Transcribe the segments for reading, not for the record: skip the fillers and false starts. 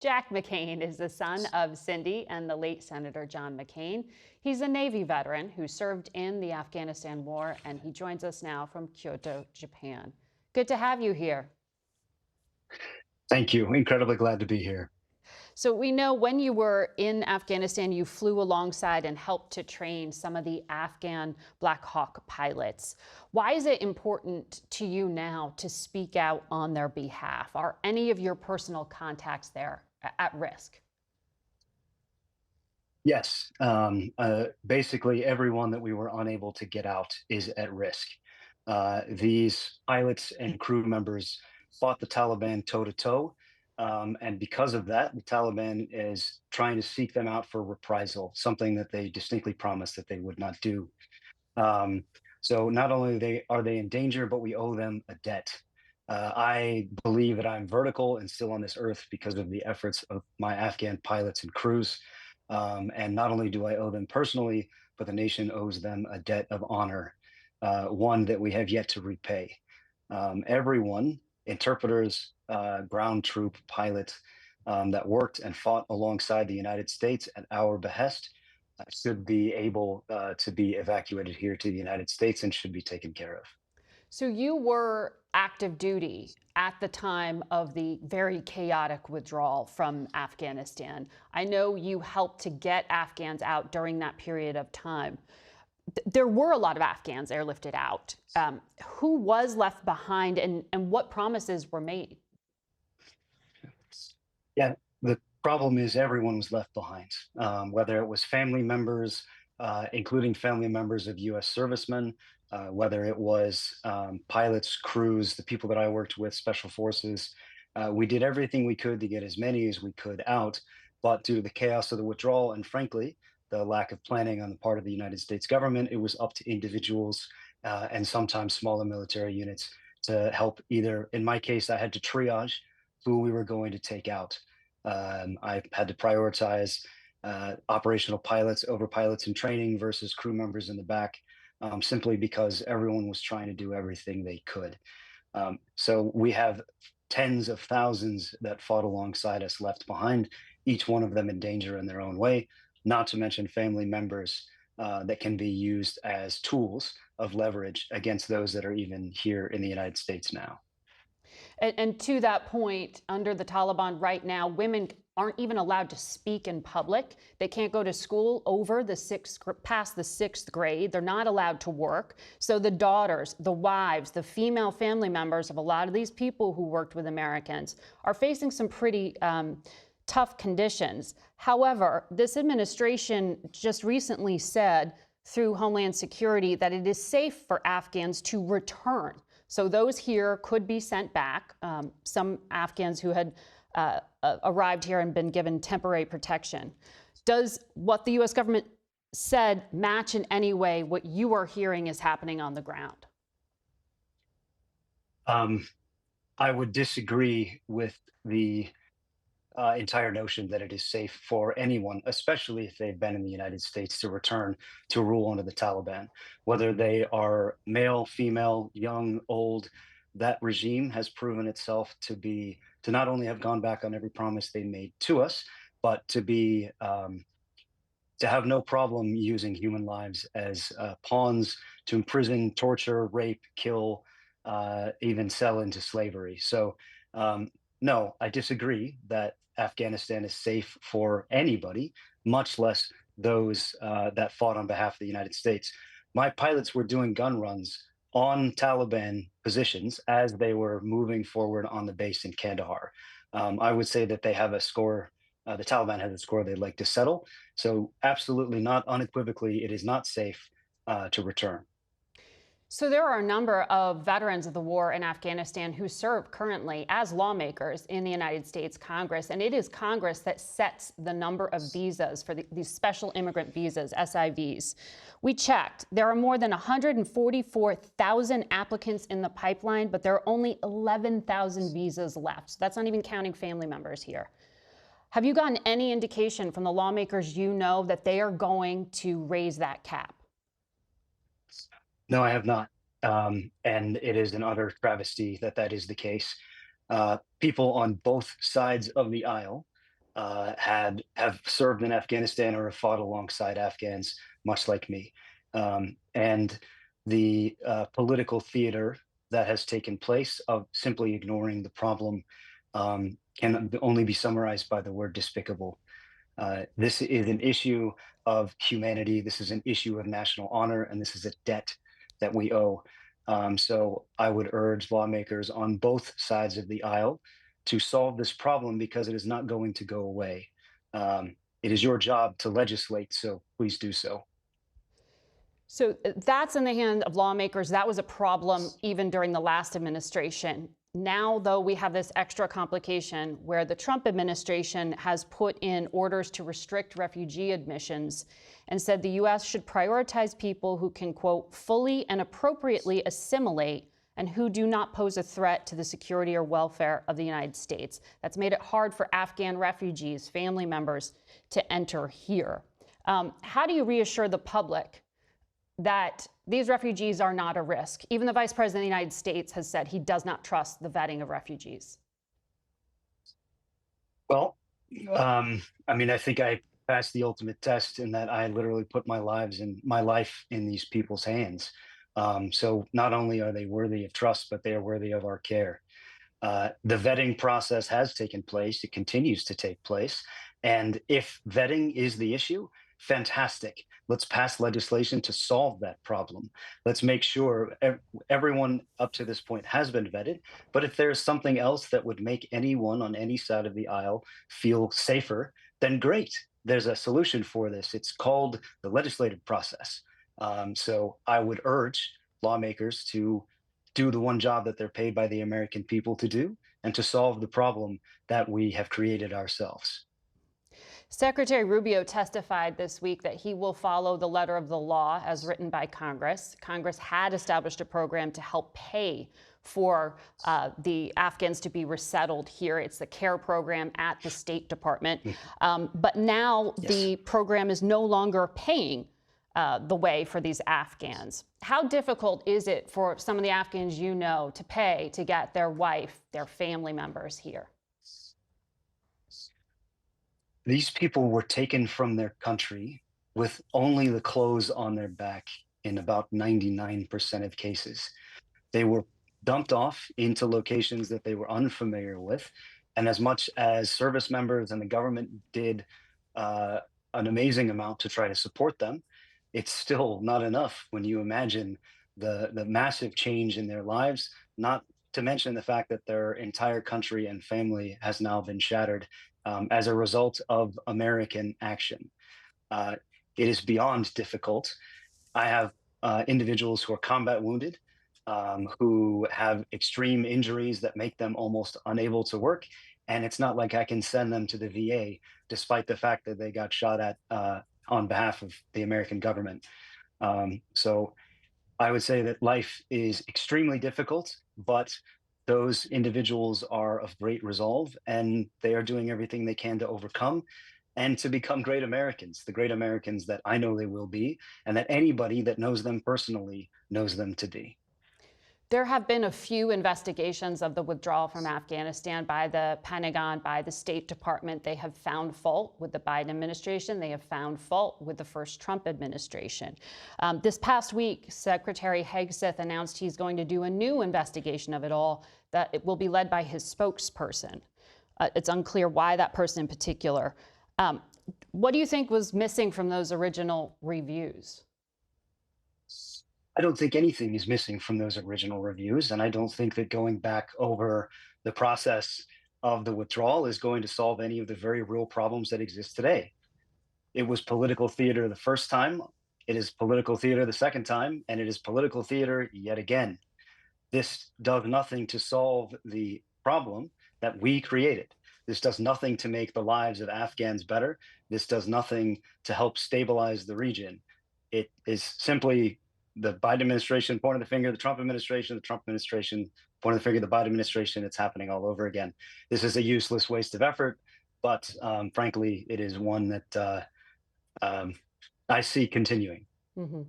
Jack McCain is the son of Cindy and the late Senator John McCain. He's a Navy veteran who served in the Afghanistan war, and he joins us now from Kyoto, Japan. Good to have you here. Thank you. Incredibly glad to be here. So we know when you were in Afghanistan, you flew alongside and helped to train some of the Afghan Black Hawk pilots. Why is it important to you now to speak out on their behalf? Are any of your personal contacts there at risk? Yes, basically everyone that we were unable to get out is at risk. These pilots and crew members fought the Taliban toe to toe. And because of that, the Taliban is trying to seek them out for reprisal, something that they distinctly promised that they would not do. Um, so not only are they in danger, but we owe them a debt. I believe that I'm vertical and still on this earth because of the efforts of my Afghan pilots and crews. And not only do I owe them personally, but the nation owes them a debt of honor, one that we have yet to repay. Everyone, interpreters, ground troop pilots that worked and fought alongside the United States at our behest should be able to be evacuated here to the United States and should be taken care of. So you were active duty at the time of the very chaotic withdrawal from Afghanistan. I know you helped to get Afghans out during that period of time. There were a lot of Afghans airlifted out. Who was left behind, and what promises were made? Yeah, the problem is everyone was left behind, whether it was family members, including family members of U.S. servicemen, whether it was pilots, crews, the people that I worked with, special forces. We did everything we could to get as many as we could out, but due to the chaos of the withdrawal and frankly, the lack of planning on the part of the United States government, it was up to individuals and sometimes smaller military units to help either, in my case, I had to triage who we were going to take out. I had to prioritize operational pilots over pilots in training versus crew members in the back, simply because everyone was trying to do everything they could. So we have tens of thousands that fought alongside us left behind, each one of them in danger in their own way, not to mention family members that can be used as tools of leverage against those that are even here in the United States now. And to that point, under the Taliban right now, women aren't even allowed to speak in public. They can't go to school past the sixth grade. They're not allowed to work. So the daughters, the wives, the female family members of a lot of these people who worked with Americans are facing some pretty tough conditions. However, this administration just recently said through Homeland Security that it is safe for Afghans to return. So those here could be sent back. Some Afghans who had arrived here and been given temporary protection. Does what the U.S. government said match in any way what you are hearing is happening on the ground? I would disagree with the entire notion that it is safe for anyone, especially if they've been in the United States, to return to rule under the Taliban. Whether they are male, female, young, old, that regime has proven itself to not only have gone back on every promise they made to us, but to have no problem using human lives as pawns to imprison, torture, rape, kill, even sell into slavery. So, no, I disagree that Afghanistan is safe for anybody, much less those that fought on behalf of the United States. My pilots were doing gun runs on Taliban positions as they were moving forward on the base in Kandahar. I would say that they have a score. The Taliban has a score they'd like to settle. So, absolutely not unequivocally, it is not safe to return. So there are a number of veterans of the war in Afghanistan who serve currently as lawmakers in the United States Congress, and it is Congress that sets the number of visas for these special immigrant visas, SIVs. We checked. There are more than 144,000 applicants in the pipeline, but there are only 11,000 visas left. So that's not even counting family members here. Have you gotten any indication from the lawmakers you know that they are going to raise that cap? No, I have not. And it is an utter travesty that that is the case. People on both sides of the aisle have served in Afghanistan or have fought alongside Afghans, much like me. And the political theater that has taken place of simply ignoring the problem can only be summarized by the word despicable. This is an issue of humanity. This is an issue of national honor, and this is a debt that we owe. So I would urge lawmakers on both sides of the aisle to solve this problem because it is not going to go away. It is your job to legislate, so please do so. So that's in the hand of lawmakers. That was a problem even during the last administration. Now, though, we have this extra complication where the Trump administration has put in orders to restrict refugee admissions and said the U.S. should prioritize people who can, quote, fully and appropriately assimilate and who do not pose a threat to the security or welfare of the United States. That's made it hard for Afghan refugees, family members, to enter here. How do you reassure the public that these refugees are not a risk? Even the Vice President of the United States has said he does not trust the vetting of refugees. Well, I mean, I think I passed the ultimate test in that I literally put my life in these people's hands. So not only are they worthy of trust, but they are worthy of our care. The vetting process has taken place. It continues to take place. And if vetting is the issue, fantastic. Let's pass legislation to solve that problem. Let's make sure everyone up to this point has been vetted. But if there's something else that would make anyone on any side of the aisle feel safer, then great. There's a solution for this. It's called the legislative process. So I would urge lawmakers to do the one job that they're paid by the American people to do and to solve the problem that we have created ourselves. Secretary Rubio testified this week that he will follow the letter of the law as written by Congress. Congress had established a program to help pay for the Afghans to be resettled here. It's the CARE program at the State Department. But now the program is no longer paying the way for these Afghans. How difficult is it for some of the Afghans you know to pay to get their wife, their family members here? These people were taken from their country with only the clothes on their back in about 99% of cases. They were dumped off into locations that they were unfamiliar with. And as much as service members and the government did an amazing amount to try to support them, it's still not enough when you imagine the massive change in their lives, not to mention the fact that their entire country and family has now been shattered as a result of American action. It is beyond difficult. I have individuals who are combat wounded, who have extreme injuries that make them almost unable to work. And it's not like I can send them to the VA, despite the fact that they got shot at on behalf of the American government. So I would say that life is extremely difficult, but those individuals are of great resolve and they are doing everything they can to overcome and to become great Americans, the great Americans that I know they will be, and that anybody that knows them personally knows them to be. There have been a few investigations of the withdrawal from Afghanistan by the Pentagon, by the State Department. They have found fault with the Biden administration. They have found fault with the first Trump administration. This past week, Secretary Hegseth announced he's going to do a new investigation of it all, that it will be led by his spokesperson. It's unclear why that person in particular. What do you think was missing from those original reviews? I don't think anything is missing from those original reviews, and I don't think that going back over the process of the withdrawal is going to solve any of the very real problems that exist today. It was political theater the first time, it is political theater the second time, and it is political theater yet again. This does nothing to solve the problem that we created. This does nothing to make the lives of Afghans better. This does nothing to help stabilize the region. It is simply the Biden administration pointing the finger, the Trump administration pointing the finger, the Biden administration. It's happening all over again. This is a useless waste of effort, but frankly, it is one that I see continuing. Mm-hmm.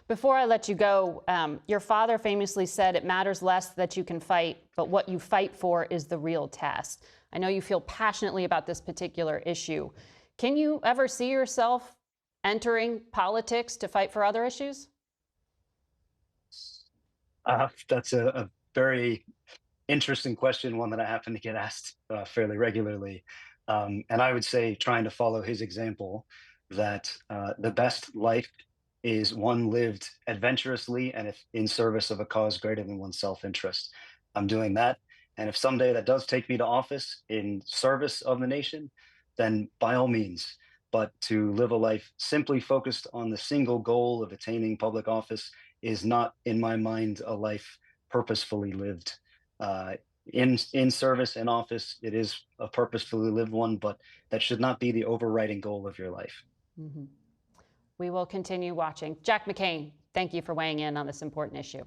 Before I let you go, your father famously said, "It matters less that you can fight, but what you fight for is the real test." I know you feel passionately about this particular issue. Can you ever see yourself entering politics to fight for other issues? That's a very interesting question, one that I happen to get asked fairly regularly. And I would say, trying to follow his example, that the best life is one lived adventurously and if in service of a cause greater than one's self-interest. I'm doing that. And if someday that does take me to office in service of the nation, then by all means. But to live a life simply focused on the single goal of attaining public office is not, in my mind, a life purposefully lived. Uh, in service in office, it is a purposefully lived one, but that should not be the overriding goal of your life. We will continue watching. Jack McCain, thank you for weighing in on this important issue.